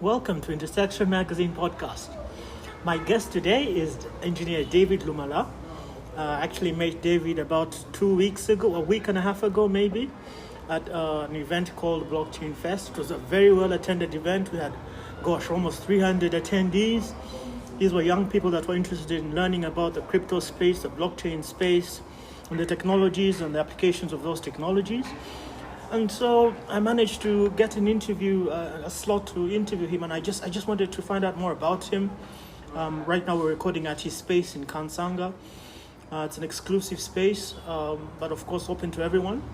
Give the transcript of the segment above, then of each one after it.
welcome to Intersection Magazine podcast. My guest today is engineer David Lumala. Actually met David about 2 weeks ago, a week and a half ago maybe, at an event called Blockchain Fest. It was a very well attended event. We had, almost 300 attendees. These were young people that were interested in learning about the crypto space, the blockchain space, and the technologies and the applications of those technologies. And so I managed to get an interview, a slot to interview him, and I just wanted to find out more about him. Right now we're recording at his space in Kansanga. It's an exclusive space, but of course open to everyone.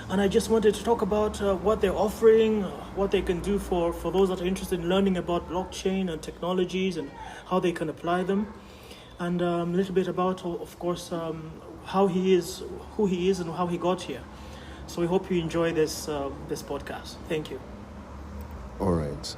And I just wanted to talk about what they're offering, what they can do for those that are interested in learning about blockchain and technologies and how they can apply them. And a little bit about, of course, how he is, who he is, and how he got here. So we hope you enjoy this podcast. Thank you. All right.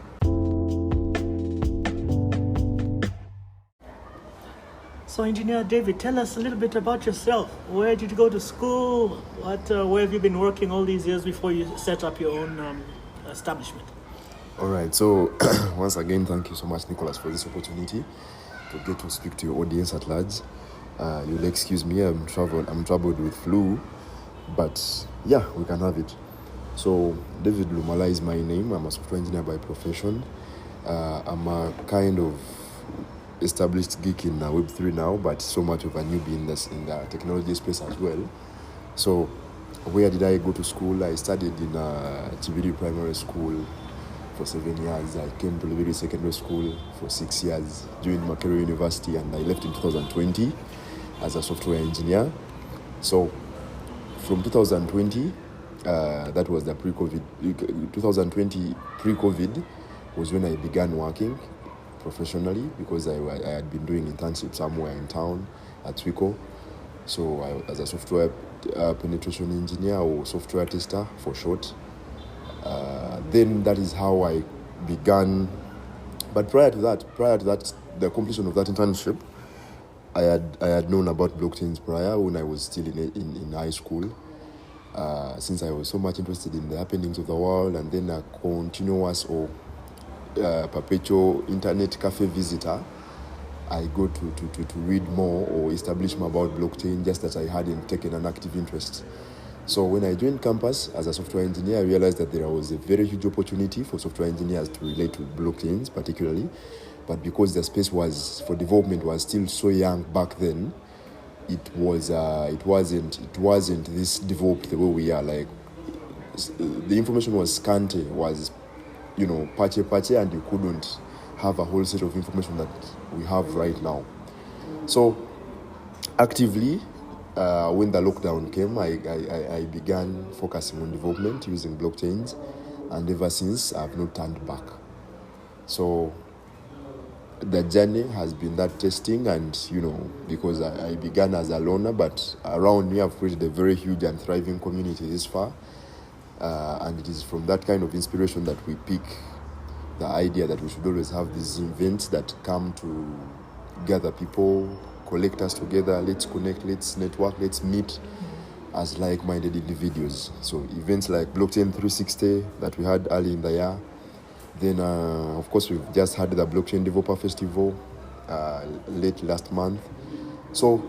So, Engineer David, tell us a little bit about yourself. Where did you go to school? Where have you been working all these years before you set up your own establishment? All right. So, once again, thank you so much, Nicholas, for this opportunity to get to speak to your audience at large. You'll excuse me, I'm troubled with flu, but yeah, we can have it. So, David Lumala is my name. I'm a software engineer by profession. I'm a kind of established geek in Web3 now, but so much of a newbie in the technology space as well. So, where did I go to school? I studied in Chibiri Primary School for 7 years. I came to Liberty Secondary School for 6 years, joined Makerere University, and I left in 2020 as a software engineer. So, from 2020, that was the pre-COVID. 2020 pre-COVID was when I began working professionally, because I had been doing internship somewhere in town at Twico. So I, as a software penetration engineer or software tester for short. Then that is how I began. But prior to that, the completion of that internship, I had known about blockchains prior when I was still in high school. Since I was so much interested in the happenings of the world, and then a continuous or perpetual internet cafe visitor, I go to read more or establish more about blockchain, just that I hadn't taken an active interest. So when I joined campus as a software engineer, I realized that there was a very huge opportunity for software engineers to relate to blockchains particularly, but because the space for development was still so young back then, it wasn't this developed the way we are. Like, the information was scanty, was patchy, and you couldn't have a whole set of information that we have right now. So actively, when the lockdown came, I began focusing on development using blockchains, and ever since I've not turned back. So the journey has been that testing, and because I began as a loner, but around me I've created a very huge and thriving community this far. And it is from that kind of inspiration that we pick the idea that we should always have these events that come to gather people, collect us together, let's connect, let's network, let's meet as like-minded individuals. So events like Blockchain 360 that we had early in the year. Then, of course, we've just had the Blockchain Developer Festival late last month. So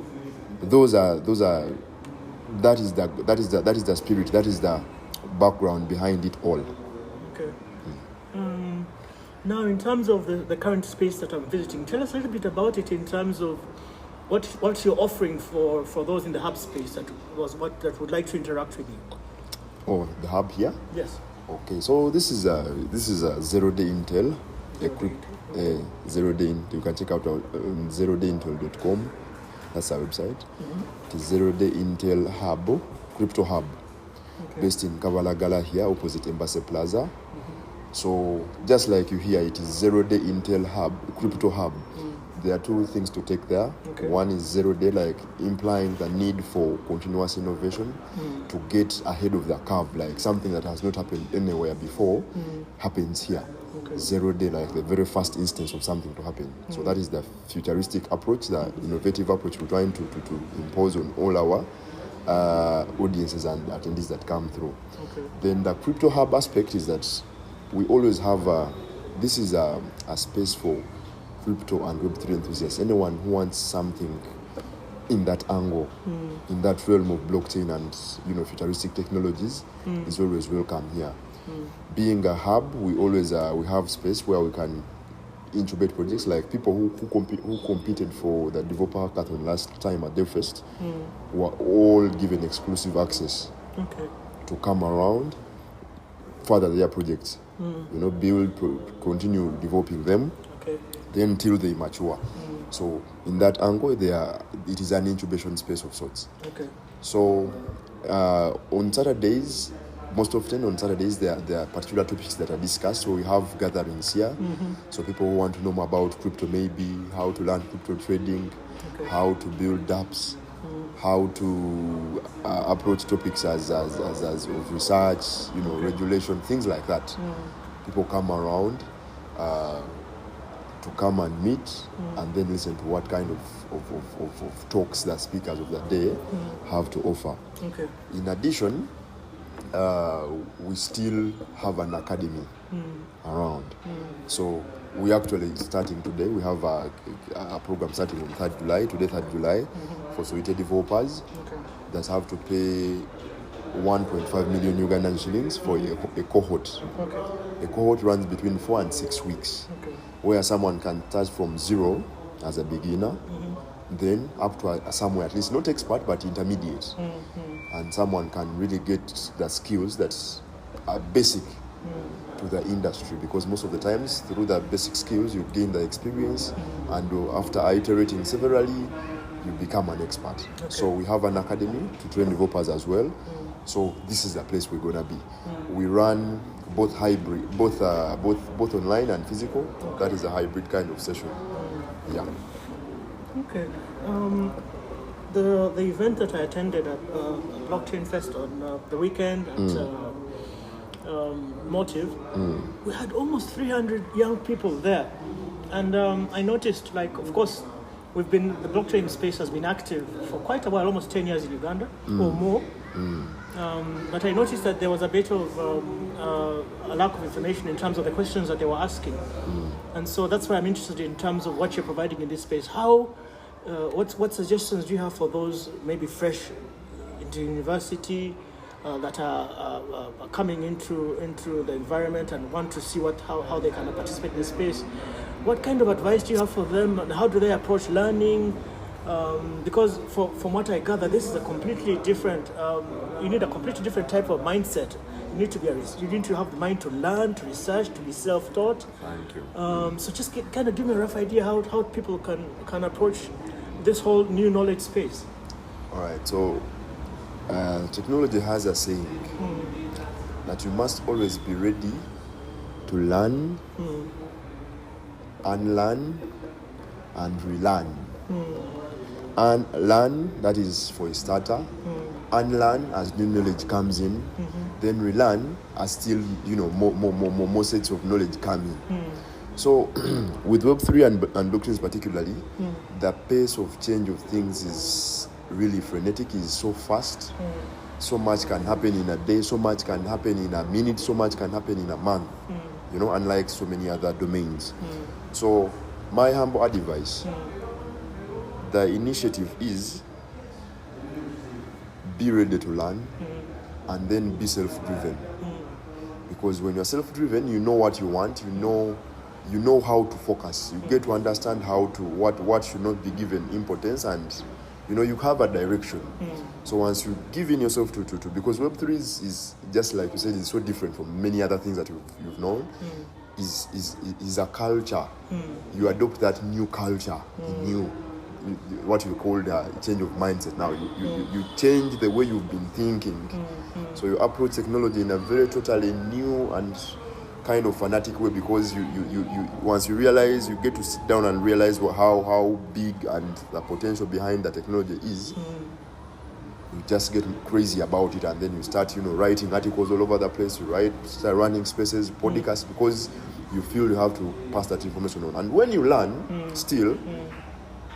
that is the spirit, that is the background behind it all. Okay. Now, in terms of the current space that I'm visiting, tell us a little bit about it in terms of what you're offering for those in the hub space that would like to interact with you. Oh, the hub here? Yes. Okay, so this is a 0-day intel. Zero-day. You can check out on zerodayintel.com. That's our website. Mm-hmm. It is 0-day intel hub, crypto hub. Okay. Based in Kabalagala here, opposite Embassy Plaza. Mm-hmm. So just like you hear, it is 0-day intel hub, crypto hub. There are two things to take there. Okay. One is 0-day, like implying the need for continuous innovation to get ahead of the curve, like something that has not happened anywhere before happens here. Okay. 0-day, like the very first instance of something to happen. So that is the futuristic approach, the innovative approach we're trying to impose on all our audiences and attendees that come through. Okay. Then the crypto hub aspect is that we always have this is a space for crypto and Web3 enthusiasts. Anyone who wants something in that angle, in that realm of blockchain and futuristic technologies, is always welcome here. Being a hub, we always we have space where we can incubate projects, like people who competed for the developer hackathon last time at DevFest were all given exclusive access to come around, further their projects, continue developing them, then till they mature. So in that angle, it is an incubation space of sorts. So on Saturdays, most often on Saturdays, there are particular topics that are discussed. So we have gatherings here. So people who want to know more about crypto, maybe how to learn crypto trading, how to build dApps, how to approach topics as of research, regulation, things like that. People come around to come and meet and then listen to what kind of talks that speakers of the day have to offer. In addition, we still have an academy around. So we actually starting today. We have a program starting on 3rd July, today 3rd July, for Soweto developers that have to pay 1.5 million Ugandan shillings for a cohort. A cohort runs between 4 and 6 weeks, where someone can start from zero as a beginner, then up to somewhere at least not expert but intermediate, and someone can really get the skills that are basic to the industry, because most of the times through the basic skills you gain the experience, and after iterating severally you become an expert. So we have an academy to train developers as well. So this is the place we're gonna be. We run both hybrid, both online and physical. That is a hybrid kind of session. Yeah. Okay. The event that I attended at Blockchain Fest on the weekend at Motive, we had almost 300 young people there, and I noticed, like, of course, the blockchain space has been active for quite a while, almost 10 years in Uganda or more. But I noticed that there was a bit of a lack of information in terms of the questions that they were asking. And so that's why I'm interested in terms of what you're providing in this space. What suggestions do you have for those maybe fresh into university that are coming into the environment and want to see how they can participate in this space? What kind of advice do you have for them, and how do they approach learning? Because from what I gather, this is a completely different. You need a completely different type of mindset. You need to have the mind to learn, to research, to be self-taught. Thank you. So just kind of give me a rough idea how people can approach this whole new knowledge space. All right. So technology has a saying that you must always be ready to learn, unlearn, and relearn. Unlearn, that is for a starter. Unlearn as new knowledge comes in. Then relearn as still more sets of knowledge coming. So with Web3 and blockchains particularly, the pace of change of things is really frenetic, is so fast. So much can happen in a day, so much can happen in a minute, so much can happen in a month, unlike so many other domains. So my humble advice, the initiative is be ready to learn and then be self-driven. Because when you're self-driven, you know what you want, you know how to focus. You get to understand what should not be given importance, and you have a direction. So once you give in yourself to because Web3 is just like you said, it's so different from many other things that you've known. Is a culture. You adopt that new culture, what you call the change of mindset. Now you change the way you've been thinking. So you approach technology in a very totally new and kind of fanatic way, because you once you realize, you get to sit down and realize how big and the potential behind the technology is. You just get crazy about it, and then you start writing articles all over the place. You start running spaces, podcasts, because you feel you have to pass that information on. And when you learn, still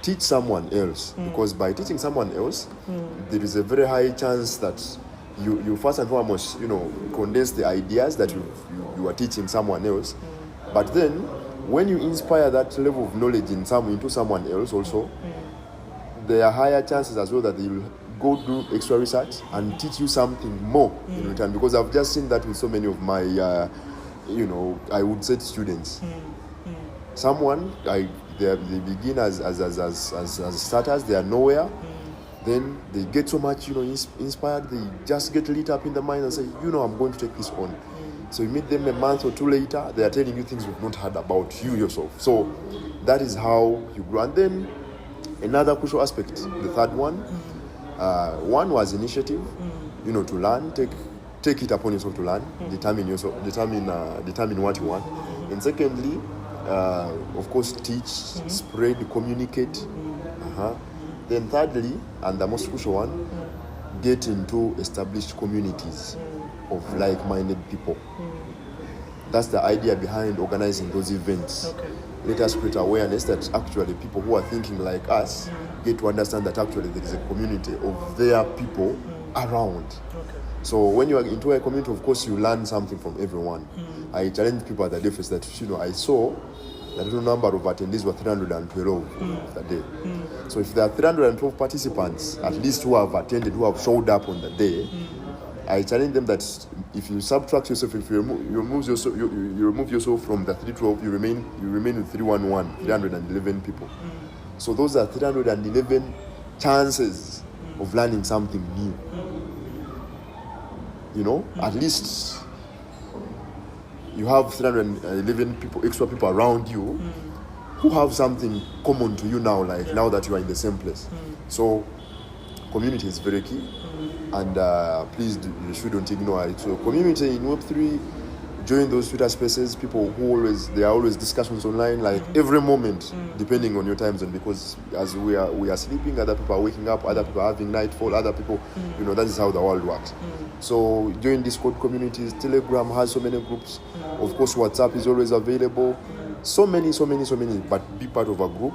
teach someone else, because by teaching someone else, there is a very high chance that you first and foremost condense the ideas that you are teaching someone else, But then, when you inspire that level of knowledge into someone else also, there are higher chances as well that they will go do extra research and teach you something more in return. Because I've just seen that with so many of my, I would say students. Someone, they begin as starters, they are nowhere. Then they get so much, inspired, they just get lit up in the mind and say, I'm going to take this on. So you meet them a month or two later, they are telling you things you've not heard about you yourself. So that is how you grow. And then another crucial aspect, the third one, one was initiative, to learn, take it upon yourself to learn, determine what you want. And secondly, of course, teach, spread, communicate. Then thirdly, and the most crucial one, get into established communities of like-minded people. That's the idea behind organizing those events. Okay. Let us create awareness that actually people who are thinking like us get to understand that actually there is a community of their people around. Okay. So when you are into a community, of course, you learn something from everyone. I challenge people at the difference that, I saw the total number of attendees were 312 that day. So if there are 312 participants, at least who have attended, who have showed up on the day, I challenge them that if you subtract yourself, if you remove yourself from the 312, you remain with 311 people. So those are 311 chances of learning something new. At least you have 311 extra people around you who have something common to you now, now that you are in the same place. So community is very key, and please you shouldn't ignore it. So community in Web3, join those Twitter spaces. People there are always discussions online, every moment, depending on your time zone. Because as we are sleeping, other people are waking up, other people are having nightfall, other people, that is how the world works. So join Discord communities. Telegram has so many groups. Of course, WhatsApp is always available. So many. But be part of a group,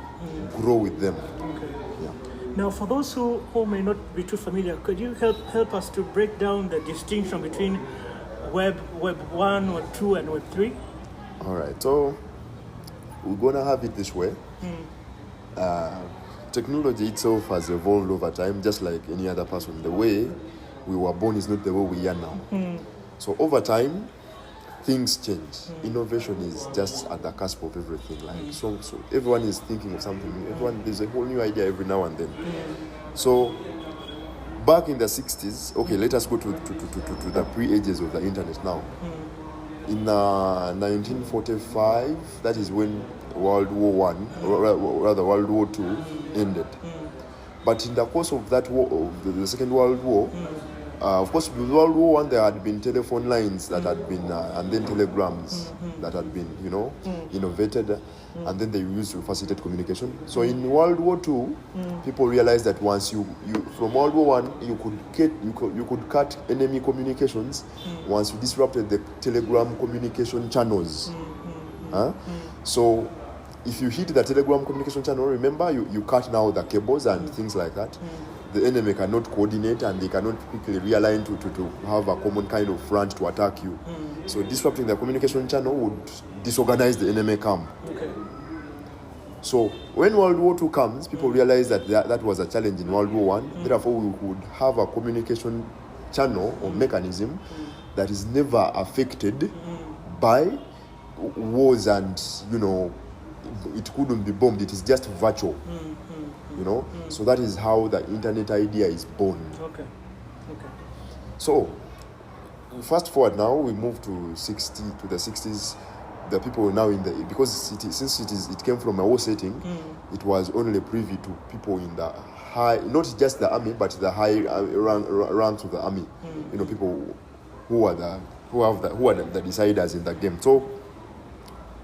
grow with them. Okay. Yeah. Now, for those who may not be too familiar, could you help us to break down the distinction between Web 1, Web 2, and Web 3? All right. So we're gonna have it this way. Technology itself has evolved over time, just like any other person. The way we were born is not the way we are now. So over time, things change. Innovation is just at the cusp of everything. So everyone is thinking of something new. There's a whole new idea every now and then. So back in the 60s, okay, let us go to the pre-ages of the internet now. In 1945, that is when World War I, or rather World War II, ended. But in the course of that war, of the Second World War, of course, with World War I, there had been telephone lines that had been, and then telegrams that had been, innovated, and then they used to facilitate communication. So in World War II, people realized that once you from World War I, you could cut enemy communications once you disrupted the telegram communication channels. So if you hit the telegram communication channel, remember you cut now the cables and things like that. The enemy cannot coordinate and they cannot quickly realign to have a common kind of front to attack you. So disrupting the communication channel would disorganize the enemy camp. Okay. So when World War II comes, people realize that was a challenge in World War I. Therefore, we would have a communication channel or mechanism that is never affected by wars, and it couldn't be bombed. It is just virtual. So that is how the internet idea is born. Okay. So fast forward now, we move to the 60s. The people now because it came from a war setting, it was only privy to people in the high, not just the army, but the high ranks of the army. People who are the deciders in the game. So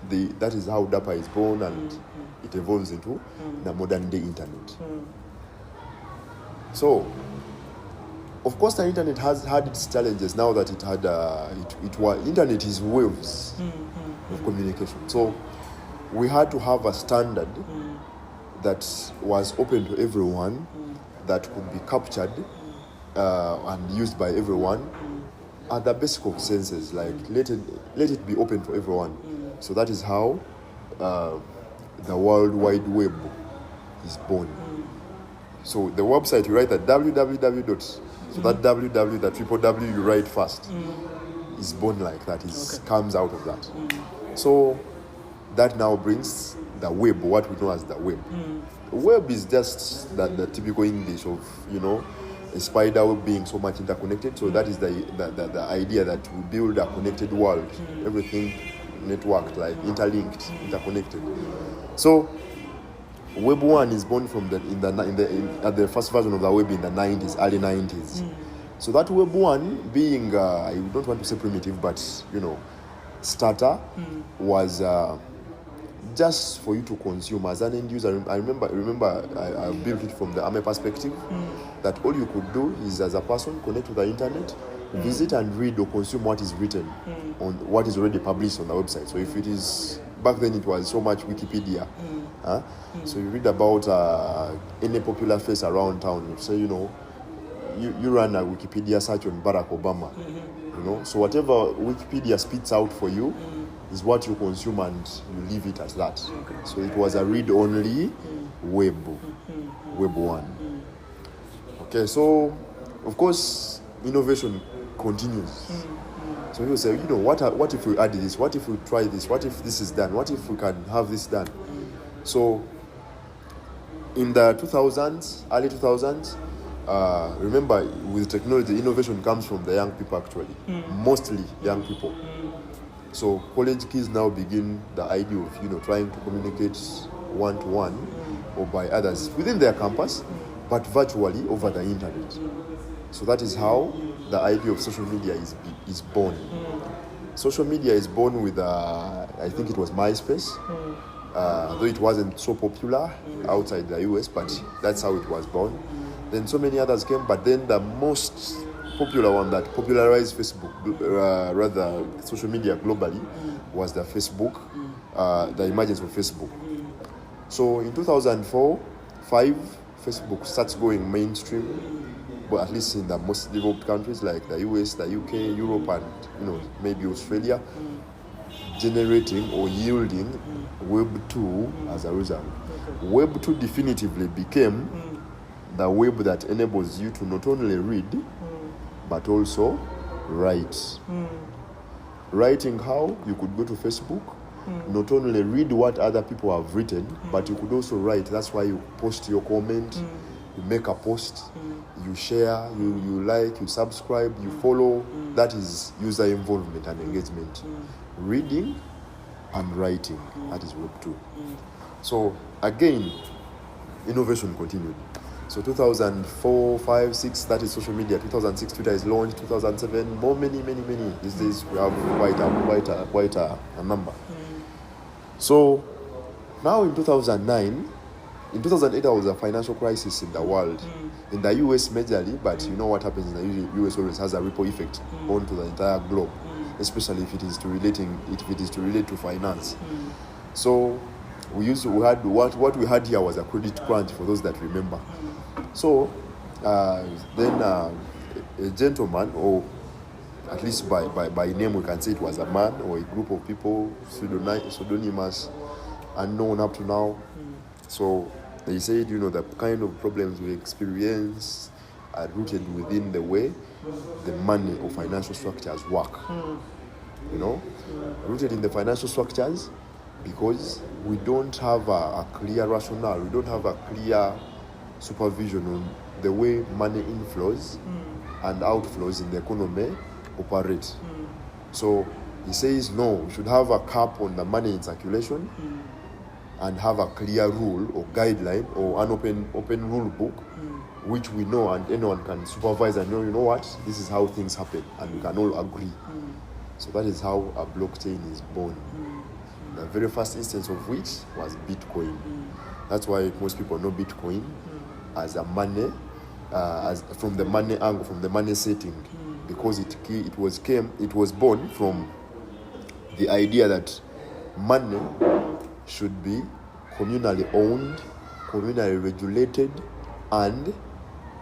that is how DAPA is born, and it evolves into the modern day internet. So, of course, the internet has had its challenges now that it had internet is waves of communication. So we had to have a standard that was open to everyone, that could be captured and used by everyone at the basic of senses. Let it be open for everyone. So that is how the World Wide Web is born. So the website, you write that www dot, so that www, that triple W you write first, is born like that, comes out of that. So that now brings the web, what we know as the web. The web is just the typical English of, a spider web being so much interconnected. So that is the idea that we build a connected world, everything networked, like interlinked, interconnected. So Web 1 is born from at the first version of the web in the 90s, early 90s. So that Web 1 being, I don't want to say primitive, but, starter was just for you to consume as an end user. I remember I built it from the AME perspective, that all you could do is, as a person, connect to the internet, visit and read or consume what is written on what is already published on the website. So if it is, back then it was so much Wikipedia. So you read about any popular face around town. You say, you run a Wikipedia search on Barack Obama. So whatever Wikipedia spits out for you is what you consume, and you leave it as that. So it was a read-only web 1. Okay, so of course innovation continues. So people say, what if we add this? What if we try this? What if this is done? What if we can have this done? So in the 2000s, early 2000s, remember, with technology, innovation comes from the young people actually, mostly young people. So college kids now begin the idea of, trying to communicate one-to-one or by others within their campus, but virtually over the internet. So that is how the idea of social media is born. Social media is born with, I think it was MySpace, though it wasn't so popular outside the US, but that's how it was born. Then so many others came, but then the most popular one that popularized Facebook, rather social media globally, was the Facebook, the emergence of Facebook. So in 2004-5, Facebook starts going mainstream, but at least in the most developed countries like the US, the UK, Europe, and maybe Australia, generating or yielding Web 2 as a result. Web 2 definitively became the web that enables you to not only read, but also write. Writing how? You could go to Facebook, not only read what other people have written, but you could also write. That's why you post your comment, you make a post, you share, you like, you subscribe, you follow. That is user involvement and engagement. Reading and writing, that is Web 2. So again, innovation continued. So 2004, 5, 6, that is social media. 2006, Twitter is launched. 2007, many. These days we have quite a number. So now in 2009, in 2008 there was a financial crisis in the world, in the US majorly, but you know what happens in the US always has a ripple effect onto the entire globe, especially if it is to relate to finance. So what we had here was a credit crunch, for those that remember. So then a gentleman, or at least by name we can say it was a man or a group of people, pseudonymous, unknown up to now. So they said, the kind of problems we experience are rooted within the way the money or financial structures work. Rooted in the financial structures, because we don't have a clear rationale, we don't have a clear supervision on the way money inflows and outflows in the economy operate. So he says, no, we should have a cap on the money in circulation and have a clear rule or guideline or an open rule book, which we know and anyone can supervise and know, what, this is how things happen, and we can all agree. So that is how a blockchain is born. The very first instance of which was Bitcoin. That's why most people know Bitcoin as a money, as from the money angle, from the money setting, because it was born from the idea that money should be communally owned, communally regulated, and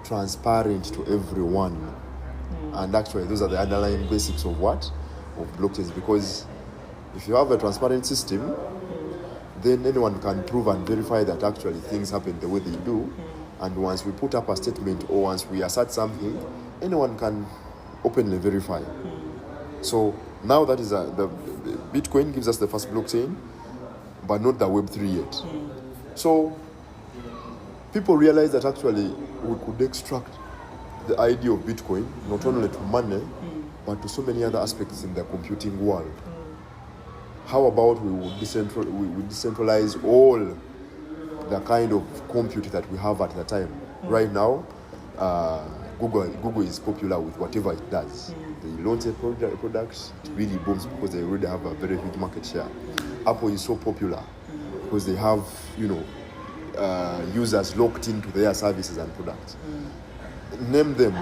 transparent to everyone. And actually, those are the underlying basics of blockchains, because If you have a transparent system, then anyone can prove and verify that actually things happen the way they do. And once we put up a statement or once we assert something, anyone can openly verify. So now that is the Bitcoin gives us the first blockchain, but not the Web3 yet. So people realize that actually we could extract the idea of Bitcoin not only to money, but to so many other aspects in the computing world. How about we would decentralize all the kind of compute that we have at the time? Right now, Google is popular with whatever it does. They launch a product, it really booms because they already have a very huge market share. Apple is so popular because they have, users locked into their services and products. Name them.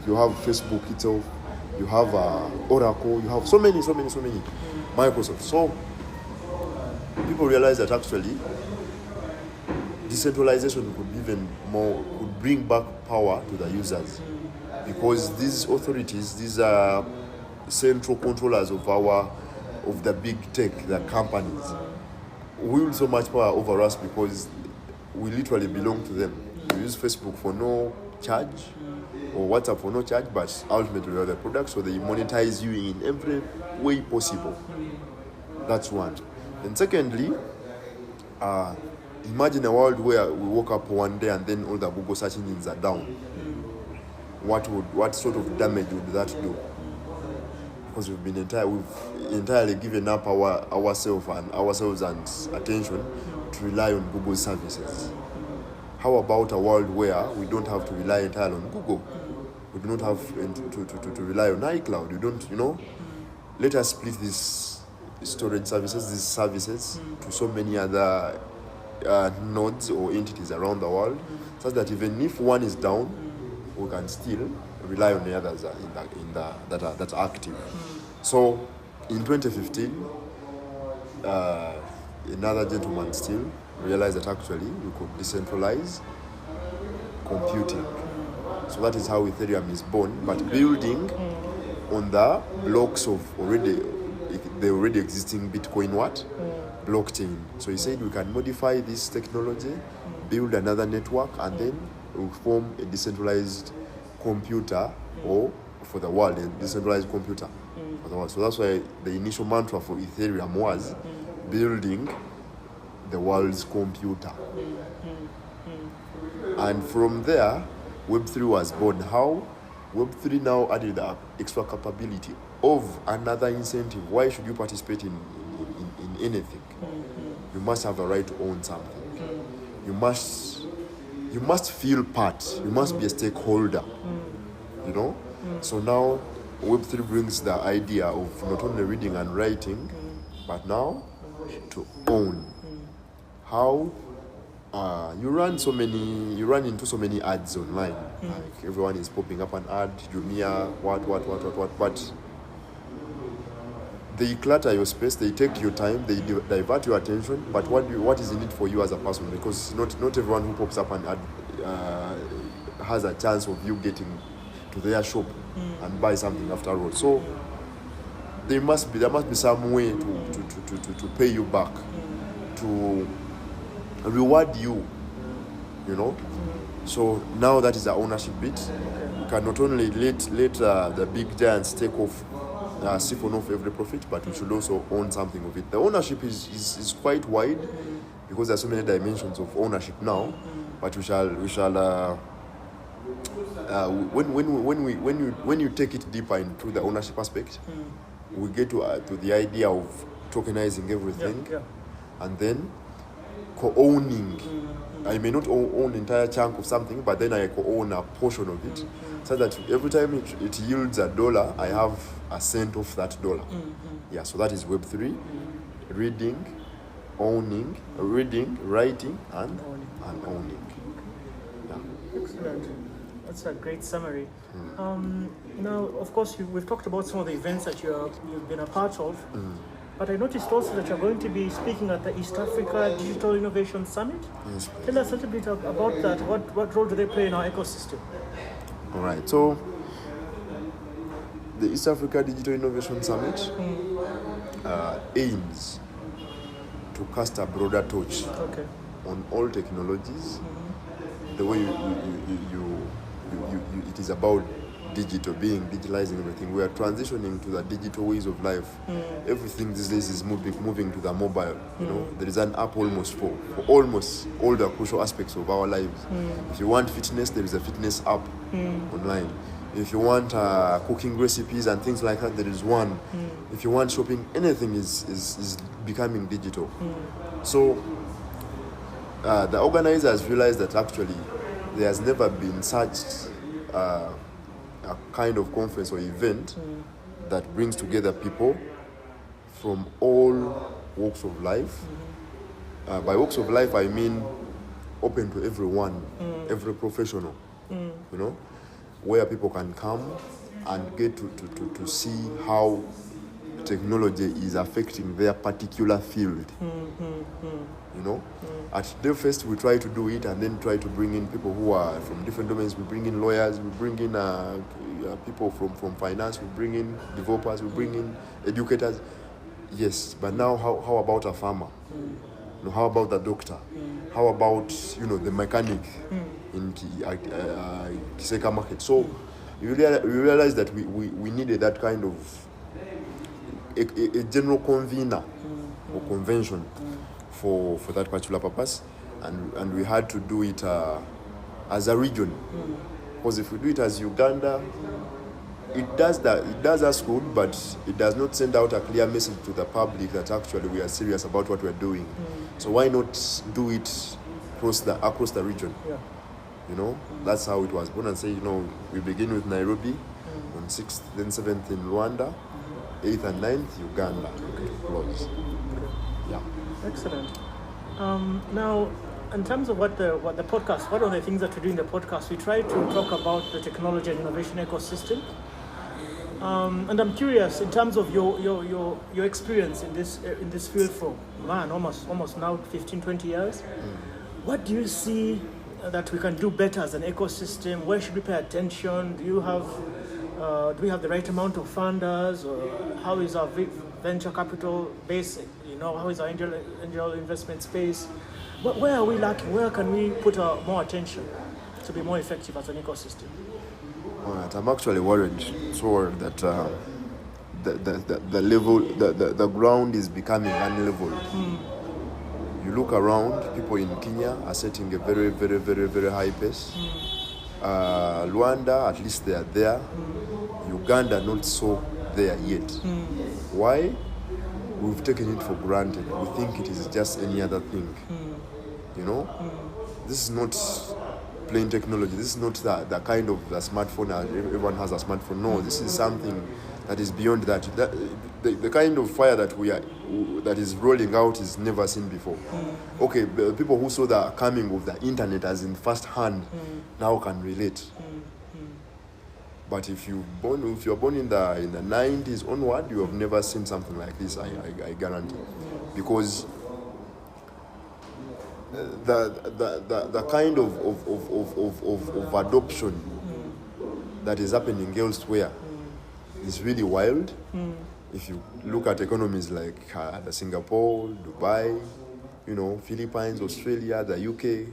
You have Facebook itself. You have Oracle. You have so many. Microsoft. So people realize that actually decentralization could bring back power to the users, because these authorities, these are central controllers of the big tech, the companies, wield so much power over us because we literally belong to them. We use Facebook for no charge, or WhatsApp for no charge, but ultimately we are the product, so they monetize you in every way possible. That's one. And secondly, imagine a world where we woke up one day and then all the Google search engines are down. What sort of damage would that do? Because we've entirely given up ourselves and attention to rely on Google services. How about a world where we don't have to rely entirely on Google? We do not have to rely on iCloud. We don't, let us split these storage services, these services, to so many other nodes or entities around the world, such that even if one is down, we can still rely on the others that are active. So in 2015, another gentleman still realized that actually we could decentralize computing. So that is how Ethereum is born, but building on the blocks of the already existing Bitcoin blockchain. So he said we can modify this technology, build another network, and then we'll form a decentralized computer for the world, a decentralized computer for the world. So that's why the initial mantra for Ethereum was building the world's computer. And from there, Web3 was born. How? Web3 now added the extra capability of another incentive. Why should you participate in anything? You must have a right to own something. You must feel part. You must be a stakeholder. So now Web3 brings the idea of not only reading and writing, but now to own. How? You run into so many ads online. Like everyone is popping up an ad, Jumia, what. They clutter your space, they take your time, they divert your attention, but what is in it for you as a person? Because not everyone who pops up an ad has a chance of you getting to their shop and buy something after all. So there must be some way to pay you back, to reward you, So now that is the ownership bit. You can not only let the big giants take off, siphon off every profit, but we should also own something of it. The ownership is quite wide because there are so many dimensions of ownership now. But we shall when you take it deeper into the ownership aspect, we get to the idea of tokenizing everything, and then co-owning. I may not own an entire chunk of something, but then I co-own a portion of it, so that every time it yields $1, I have a cent of that dollar. So that is Web3: reading, writing, and owning. Excellent. That's a great summary. Now, of course, we've talked about some of the events that you've been a part of. But I noticed also that you're going to be speaking at the East Africa Digital Innovation Summit. Yes, please. Tell us a little bit about that. What role do they play in our ecosystem? All right. So, the East Africa Digital Innovation Summit aims to cast a broader torch Okay. on all technologies. The way it is about digital, digitalizing everything. We are transitioning to the digital ways of life. Everything these days is moving to the mobile. You know, there is an app almost for almost all the crucial aspects of our lives. If you want fitness, there is a fitness app online. If you want cooking recipes and things like that, there is one. If you want shopping, anything is becoming digital. So the organizers realized that actually there has never been such a kind of conference or event that brings together people from all walks of life. By walks of life, I mean open to everyone, every professional, you know, where people can come and get to see how technology is affecting their particular field. You know, at Devfest we try to do it and then try to bring in people who are from different domains. We bring in lawyers, we bring in people from finance, we bring in developers, we bring in educators. Yes, but now how about a farmer? You know, how about the doctor? How about, you know, the mechanic in Kiseka market? So we realized that we needed that kind of a general convener or convention for that particular purpose, and we had to do it as a region, because if we do it as Uganda, it does us good, but it does not send out a clear message to the public that actually we are serious about what we are doing. So why not do it across the region? You know, that's how it was born. And say, you know, we begin with Nairobi on 6th, then 7th in Rwanda, 8th and 9th Uganda. Close. Yeah. Excellent. Now, in terms of what the podcast, one of the things that we do in the podcast, we try to talk about the technology and innovation ecosystem. And I'm curious, in terms of your experience in this field for almost now 15, 20 years, what do you see that we can do better as an ecosystem? Where should we pay attention? Do we have the right amount of funders, or how is our venture capital base? You know, how is our angel investment space? Where are we lacking? Where can we put more attention to be more effective as an ecosystem? All right, I'm actually worried that the level, the ground is becoming unleveled. You look around, people in Kenya are setting a very, very, very, very high pace. Rwanda, at least they are there. Uganda, not so there yet. Why? We've taken it for granted. We think it is just any other thing. You know? This is not plain technology. This is not the kind of the smartphone. Everyone has a smartphone. No, this is something that is beyond that. The kind of fire that is rolling out is never seen before. Okay, the people who saw the coming of the internet as in first hand now can relate. But if you're born in the 90s onward, you have never seen something like this. I guarantee, because the kind of adoption that is happening elsewhere is really wild. If you look at economies like the Singapore, Dubai, you know, Philippines, Australia, the UK.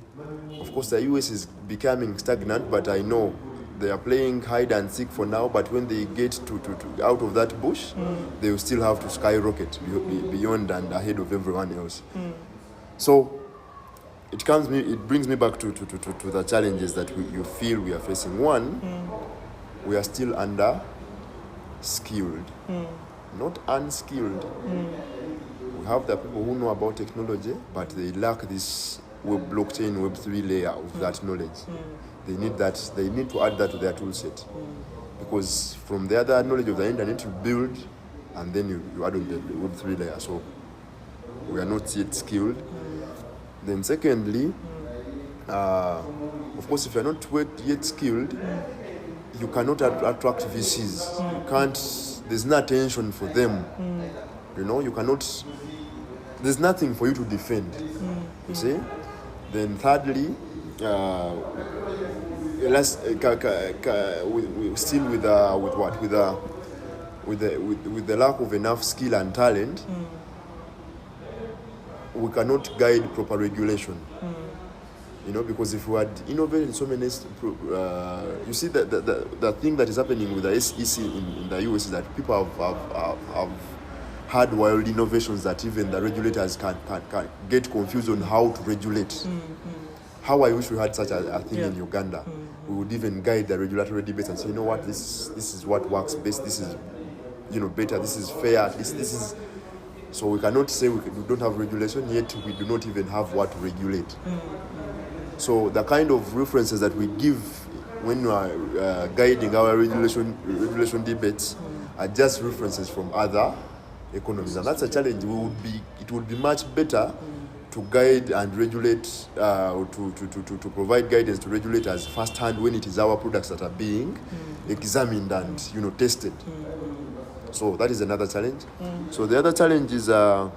Of course, the US is becoming stagnant, but I know they are playing hide and seek for now. But when they get to out of that bush, they will still have to skyrocket beyond and ahead of everyone else. So it brings me back to the challenges that you feel we are facing. One, we are still under skilled, not unskilled. We have the people who know about technology, but they lack this blockchain, Web3 layer of that knowledge. They need to add that to their tool set. Because from the other knowledge of the internet, you build, and then you add on the Web3 layer. So we are not yet skilled. Then secondly, of course, if you're not yet skilled, you cannot attract VCs. You can't, there's no attention for them. You know, you cannot, there's nothing for you to defend. You see? Then thirdly, still with with the lack of enough skill and talent, we cannot guide proper regulation. You know, because if we had innovated in so many, you see the thing that is happening with the SEC in the US is that people have had wild innovations that even the regulators can get confused on how to regulate. How I wish we had such a thing in Uganda. We would even guide the regulatory debates and say, you know what, this is what works best. This is, you know, better. This is fair. This is. So we cannot say we don't have regulation, yet we do not even have what to regulate. So the kind of references that we give when we are guiding our regulation debates are just references from other economies, and that's a challenge. It would be much better to guide and regulate, to provide guidance to regulators firsthand when it is our products that are being examined and, you know, tested. So that is another challenge. So the other challenge is the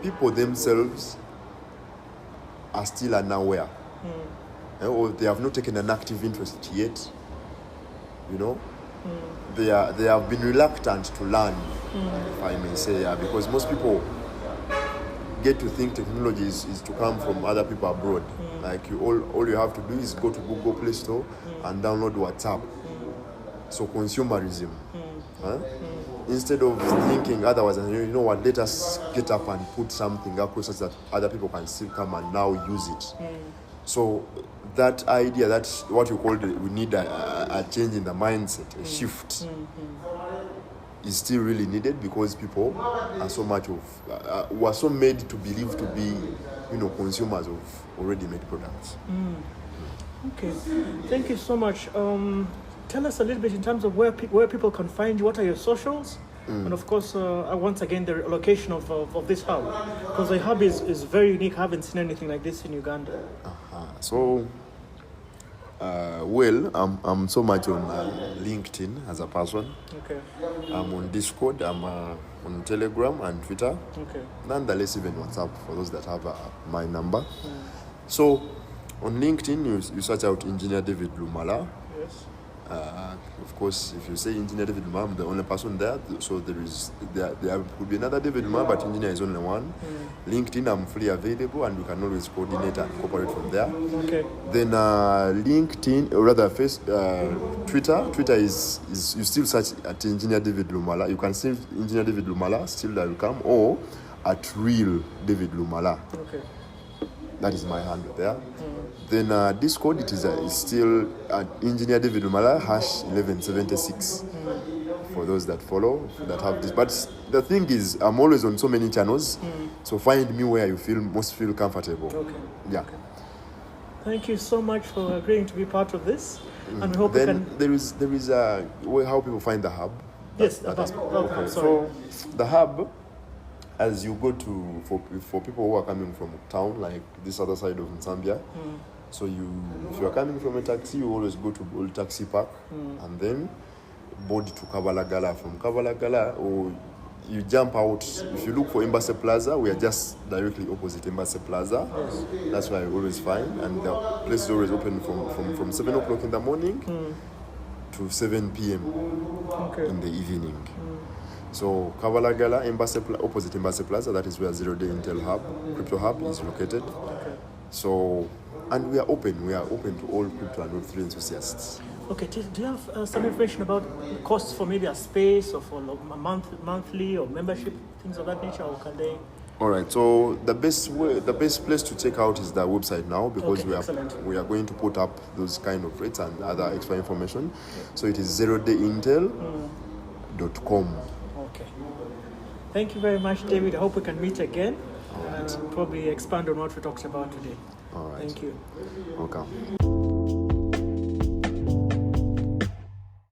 people themselves are still unaware, or they have not taken an active interest yet. You know, they have been reluctant to learn, if I may say, because most people get to think technology is to come from other people abroad. Like all you have to do is go to Google Play Store and download WhatsApp. So consumerism. Instead of thinking otherwise, and you know what, let us get up and put something up so that other people can still come and now use it. So that idea, that's what you call we need a change in the mindset, a shift, is still really needed, because people are so much of were so made to believe to be, you know, consumers of already made products. Okay, thank you so much. Tell us a little bit in terms of where people can find you. What are your socials? And of course, once again, the location of this hub. Because the hub is very unique. I haven't seen anything like this in Uganda. So, I'm so much on LinkedIn as a person. Okay. I'm on Discord. I'm on Telegram and Twitter. Okay. Nonetheless, even WhatsApp for those that have my number. So, on LinkedIn, you search out Engineer David Lumala. Yes. Of course, if you say Engineer David Lumala, I'm the only person there. So there could be another David Lumala, but Engineer is only one. LinkedIn, I'm fully available, and we can always coordinate and cooperate from there. Okay. Then LinkedIn, or rather Twitter. Twitter is you still search at Engineer David Lumala. You can still Engineer David Lumala, still that will come, or at Real David Lumala. Okay. That is my handle there. Then Discord, it is still at Engineer David Lumala #1176 for those that follow, that have this. But the thing is, I'm always on so many channels, so find me where you most feel comfortable. Okay. Yeah. Okay. Thank you so much for agreeing to be part of this, and we hope then we can. There is a way how people find the hub. Yes, that the hub. okay. Sorry. So the hub, as you go to, for people who are coming from town, like this other side of Zambia, so if you are coming from a taxi, you always go to Old Taxi Park, and then board to Kabalagala. From Kabalagala, or you jump out. If you look for Embassy Plaza, we are just directly opposite Embassy Plaza. Yes. That's where I always find, and the place is always open from 7 o'clock in the morning to 7 p.m. in the evening. So Kabalagala, opposite Embassy Plaza, that is where Zero Day Intel Hub, Crypto Hub is located. Okay. So, and we are open to all crypto and Web3 enthusiasts. Okay, do you have some information about costs for maybe a space, or for monthly or membership, things of that nature, or can they? All right. So the best place to check out is the website now, because we are going to put up those kind of rates and other extra information. So it is zerodayintel.com. Okay. Thank you very much, David. I hope we can meet again and probably expand on what we talked about today. All right. Thank you. Welcome.